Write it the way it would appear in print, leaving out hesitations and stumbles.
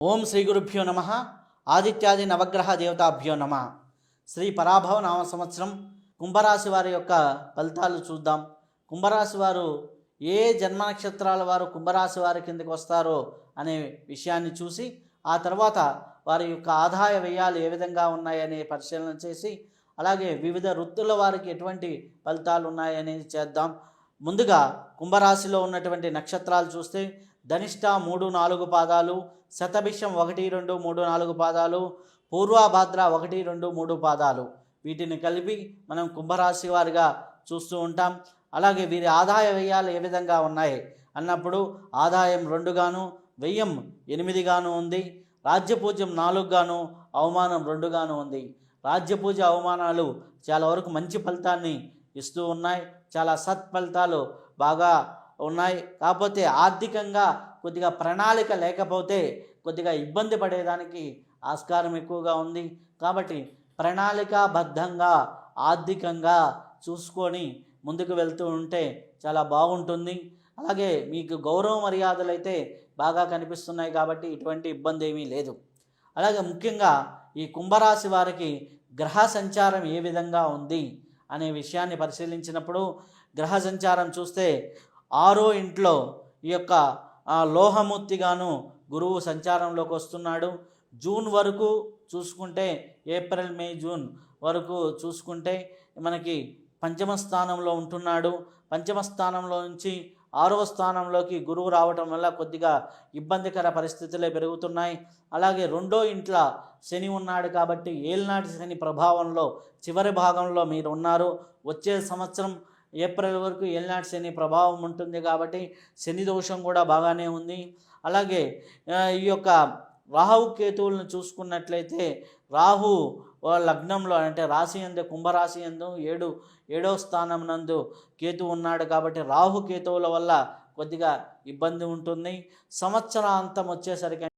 ఓం శ్రీ గురుభ్యో నమ. ఆదిత్యాది నవగ్రహ దేవతాభ్యో నమ. శ్రీ పరాభవ నామ సంవత్సరం కుంభరాశి వారి యొక్క ఫలితాలు చూద్దాం. కుంభరాశి వారు ఏ జన్మ నక్షత్రాల వారు కుంభరాశి వారి కిందకి వస్తారో అనే విషయాన్ని చూసి ఆ తర్వాత వారి యొక్క ఆదాయ వ్యయాలు ఏ విధంగా ఉన్నాయనే పరిశీలన చేసి అలాగే వివిధ వృత్తుల వారికి ఎటువంటి ఫలితాలు ఉన్నాయనేది చేద్దాం. ముందుగా కుంభరాశిలో ఉన్నటువంటి నక్షత్రాలు చూస్తే ధనిష్ట 3-4 పాదాలు, శతభిషం 1-2-3-4 పాదాలు, పూర్వభాద్ర 1-2-3 పాదాలు, వీటిని కలిపి మనం కుంభరాశి వారిగా చూస్తూ ఉంటాం. అలాగే వీరి ఆదాయ వ్యయాలు ఏ విధంగా ఉన్నాయి అన్నప్పుడు ఆదాయం 2 గాను, వ్యయం 8 గాను ఉంది. రాజ్యపూజ్యం 4 గాను, అవమానం 2 గాను ఉంది. రాజ్యపూజ అవమానాలు చాలా వరకు మంచి ఫలితాన్ని ఇస్తూ ఉన్నాయి. చాలా సత్ఫలితాలు బాగా ఉన్నాయి. కాకపోతే ఆర్థికంగా కొద్దిగా ప్రణాళిక లేకపోతే కొద్దిగా ఇబ్బంది పడేదానికి ఆస్కారం ఎక్కువగా ఉంది. కాబట్టి ప్రణాళికాబద్ధంగా ఆర్థికంగా చూసుకొని ముందుకు వెళ్తూ ఉంటే చాలా బాగుంటుంది. అలాగే మీకు గౌరవ మర్యాదలు అయితే బాగా కనిపిస్తున్నాయి కాబట్టి ఇటువంటి ఇబ్బంది ఏమీ లేదు. అలాగే ముఖ్యంగా ఈ కుంభరాశి వారికి గ్రహ సంచారం ఏ విధంగా ఉంది అనే విషయాన్ని పరిశీలించినప్పుడు గ్రహ సంచారం చూస్తే 6వ ఇంట్లో ఈ యొక్క లోహమూర్తిగాను గురువు సంచారంలోకి వస్తున్నాడు. జూన్ వరకు చూసుకుంటే ఏప్రిల్, మే, జూన్ వరకు చూసుకుంటే మనకి పంచమ స్థానంలో ఉంటున్నాడు. పంచమ స్థానంలో నుంచి 6వ స్థానంలోకి గురువు రావటం వల్ల కొద్దిగా ఇబ్బందికర పరిస్థితులే పెరుగుతున్నాయి. అలాగే 2వ ఇంట్లో శని ఉన్నాడు కాబట్టి ఏలినాటి శని ప్రభావంలో చివరి భాగంలో మీరు ఉన్నారు. వచ్చే సంవత్సరం ఏప్రిల్ వరకు ఏలినాటి శని ప్రభావం ఉంటుంది కాబట్టి శని దోషం కూడా బాగానే ఉంది. అలాగే ఈ యొక్క రాహు కేతువులను చూసుకున్నట్లయితే రాహు లగ్నంలో అంటే రాశి యందు కుంభరాశి యందు 7వ స్థానం నందు కేతు ఉన్నాడు కాబట్టి రాహు కేతువుల వల్ల కొద్దిగా ఇబ్బంది ఉంటుంది. సంవత్సరాంతం వచ్చేసరికి